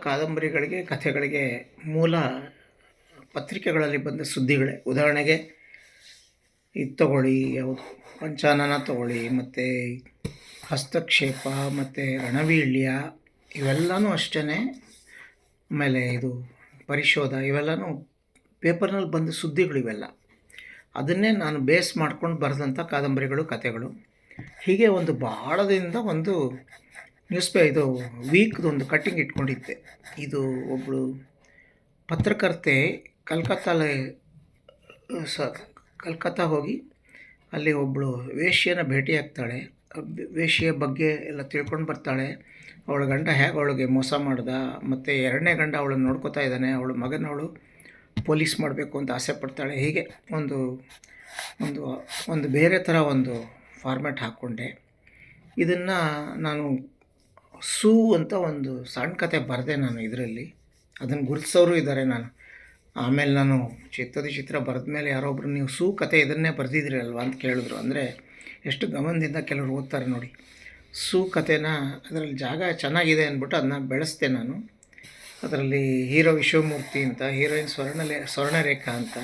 ಕಾದಂಬರಿಗಳಿಗೆ, ಕಥೆಗಳಿಗೆ ಮೂಲ ಪತ್ರಿಕೆಗಳಲ್ಲಿ ಬಂದ ಸುದ್ದಿಗಳೇ. ಉದಾಹರಣೆಗೆ ಇದು ತಗೊಳ್ಳಿ, ಯಾವುದು ಪಂಚಾನನ ತಗೊಳ್ಳಿ, ಮತ್ತು ಹಸ್ತಕ್ಷೇಪ, ಮತ್ತು ರಣವೀಳ್ಯ, ಇವೆಲ್ಲವೂ ಅಷ್ಟೇ. ಆಮೇಲೆ ಇದು ಪರಿಶೋಧ, ಇವೆಲ್ಲವೂ ಪೇಪರ್ನಲ್ಲಿ ಬಂದ ಸುದ್ದಿಗಳಿವೆಲ್ಲ. ಅದನ್ನೇ ನಾನು ಬೇಸ್ ಮಾಡ್ಕೊಂಡು ಬರೆದಂಥ ಕಾದಂಬರಿಗಳು, ಕಥೆಗಳು. ಹೀಗೆ ಒಂದು ಭಾಳದಿಂದ ಒಂದು ಇದು ವೀಕ್ದೊಂದು ಕಟ್ಟಿಂಗ್ ಇಟ್ಕೊಂಡಿದ್ದೆ. ಇದು ಒಬ್ಬಳು ಪತ್ರಕರ್ತೆ ಕಲ್ಕತ್ತಾ ಹೋಗಿ ಅಲ್ಲಿ ಒಬ್ಬಳು ವೇಶ್ಯೆನ ಭೇಟಿಯಾಗ್ತಾಳೆ. ವೇಶ್ಯೆಯ ಬಗ್ಗೆ ಎಲ್ಲ ತಿಳ್ಕೊಂಡು ಬರ್ತಾಳೆ. ಅವಳ ಗಂಡ ಹೇಗೆ ಅವಳಿಗೆ ಮೋಸ ಮಾಡ್ದ, ಮತ್ತು ಎರಡನೇ ಗಂಡ ಅವಳನ್ನು ನೋಡ್ಕೋತಾ ಇದ್ದಾನೆ, ಅವಳ ಮಗನ ಅವಳು ಪೊಲೀಸ್ ಮಾಡಬೇಕು ಅಂತ ಆಸೆ ಪಡ್ತಾಳೆ. ಹೀಗೆ ಒಂದು ಒಂದು ಒಂದು ಬೇರೆ ಥರ ಒಂದು ಫಾರ್ಮ್ಯಾಟ್ ಹಾಕ್ಕೊಂಡೆ. ಇದನ್ನು ನಾನು ಸೂ ಅಂತ ಒಂದು ಸಣ್ಣ ಕತೆ ಬರೆದೆ ನಾನು ಇದರಲ್ಲಿ. ಅದನ್ನು ಗುರುತಿಸೋರು ಇದ್ದಾರೆ. ಆಮೇಲೆ ನಾನು ಚಿತ್ರ ಬರೆದ ಮೇಲೆ ಯಾರೊಬ್ಬರು ನೀವು ಸೂ ಕತೆ ಇದನ್ನೇ ಬರೆದಿದ್ರಿ ಅಲ್ವಾ ಅಂತ ಕೇಳಿದ್ರು. ಅಂದರೆ ಎಷ್ಟು ಗಮನದಿಂದ ಕೆಲವರು ಓದ್ತಾರೆ ನೋಡಿ. ಸೂ ಕತೆನ ಅದರಲ್ಲಿ ಜಾಗ ಚೆನ್ನಾಗಿದೆ ಅಂದ್ಬಿಟ್ಟು ಅದನ್ನ ಬೆಳೆಸ್ದೆ ನಾನು. ಅದರಲ್ಲಿ ಹೀರೋ ವಿಶ್ವಮೂರ್ತಿ ಅಂತ, ಹೀರೋಯಿನ್ ಸ್ವರ್ಣರೇಖಾ ಅಂತ.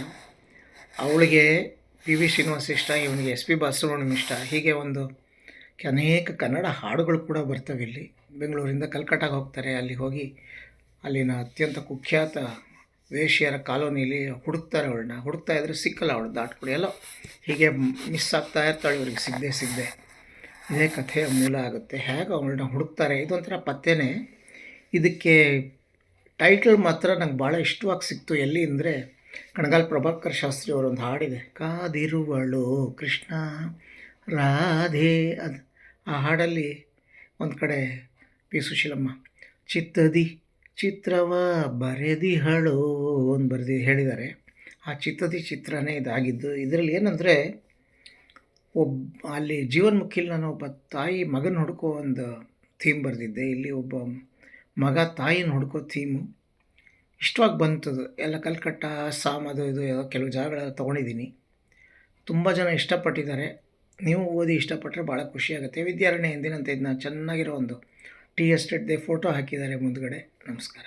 ಅವಳಿಗೆ ಪಿ ವಿ ಶ್ರೀನಿವಾಸ್ ಇಷ್ಟ, ಇವನಿಗೆ ಎಸ್ ಪಿ ಬಾಲಸುಬ್ರಹ್ಮಣ್ಯಂ ಇಷ್ಟ. ಹೀಗೆ ಅನೇಕ ಕನ್ನಡ ಹಾಡುಗಳು ಕೂಡ ಬರ್ತವೆ. ಇಲ್ಲಿ ಬೆಂಗಳೂರಿಂದ ಕಲ್ಕಟ್ಟಾಗೆ ಹೋಗ್ತಾರೆ. ಅಲ್ಲಿ ಹೋಗಿ ಅಲ್ಲಿನ ಅತ್ಯಂತ ಕುಖ್ಯಾತ ವೇಶ್ಯರ ಕಾಲೋನಿಯಲ್ಲಿ ಹುಡುಕ್ತಾರೆ. ಅವಳನ್ನ ಹುಡುಕ್ತಾ ಇದ್ರೆ ಸಿಕ್ಕಲ್ಲ, ಅವಳು ದಾಟ್ಕೊಡಿ ಎಲ್ಲೋ ಹೀಗೆ ಮಿಸ್ ಆಗ್ತಾ ಇರ್ತಾಳೆ. ಇವ್ರಿಗೆ ಸಿಗದೆ ಇದೇ ಕಥೆಯ ಮೂಲ ಆಗುತ್ತೆ. ಹೇಗೆ ಅವಳನ್ನ ಹುಡುಕ್ತಾರೆ, ಇದೊಂಥರ ಪತ್ತೆನೇ. ಇದಕ್ಕೆ ಟೈಟಲ್ ಮಾತ್ರ ನಂಗೆ ಭಾಳ ಇಷ್ಟವಾಗಿ ಸಿಕ್ತು. ಎಲ್ಲಿ ಅಂದರೆ ಕಣಗಾಲ್ ಪ್ರಭಾಕರ್ ಶಾಸ್ತ್ರಿ ಅವರೊಂದು ಹಾಡಿದೆ, ಕಾದಿರುವಳು ಕೃಷ್ಣ ರಾಧೆ. ಅದು ಆ ಹಾಡಲ್ಲಿ ಒಂದು ಕಡೆ ಪಿ ಸುಶೀಲಮ್ಮ ಚಿತ್ರವ ಬರೆದಿಹಳು ಒಂದು ಹೇಳಿದ್ದಾರೆ. ಆ ಚಿತ್ರನೇ ಇದಾಗಿದ್ದು. ಇದರಲ್ಲಿ ಏನಂದರೆ ಅಲ್ಲಿ ಜೀವನ್ಮುಖಿಲಿ ನಾನು ಒಬ್ಬ ತಾಯಿ ಮಗನ ಹುಡುಕೋ ಒಂದು ಥೀಮ್ ಬರೆದಿದ್ದೆ. ಇಲ್ಲಿ ಒಬ್ಬ ಮಗ ತಾಯಿನ ಹುಡುಕೋ ಥೀಮು ಇಷ್ಟವಾಗಿ ಬಂತದು. ಎಲ್ಲ ಕಲ್ಕಟ್ಟ, ಅಸ್ಸಾಂ, ಅದು ಇದು ಕೆಲವು ಜಾಗಗಳೆಲ್ಲ ತೊಗೊಂಡಿದ್ದೀನಿ. ತುಂಬ ಜನ ಇಷ್ಟಪಟ್ಟಿದ್ದಾರೆ. ನೀವು ಓದಿ ಇಷ್ಟಪಟ್ಟರೆ ಭಾಳ ಖುಷಿಯಾಗುತ್ತೆ. ವಿದ್ಯಾರಣ್ಯ ಎಂದಿನಂತೆ ಇದನ್ನ ಚೆನ್ನಾಗಿರೋ ಒಂದು ಟೀ ಎಸ್ಟೇಟ್ದೆ ಫೋಟೋ ಹಾಕಿದ್ದಾರೆ ಮುಂದುಗಡೆ. ನಮಸ್ಕಾರ.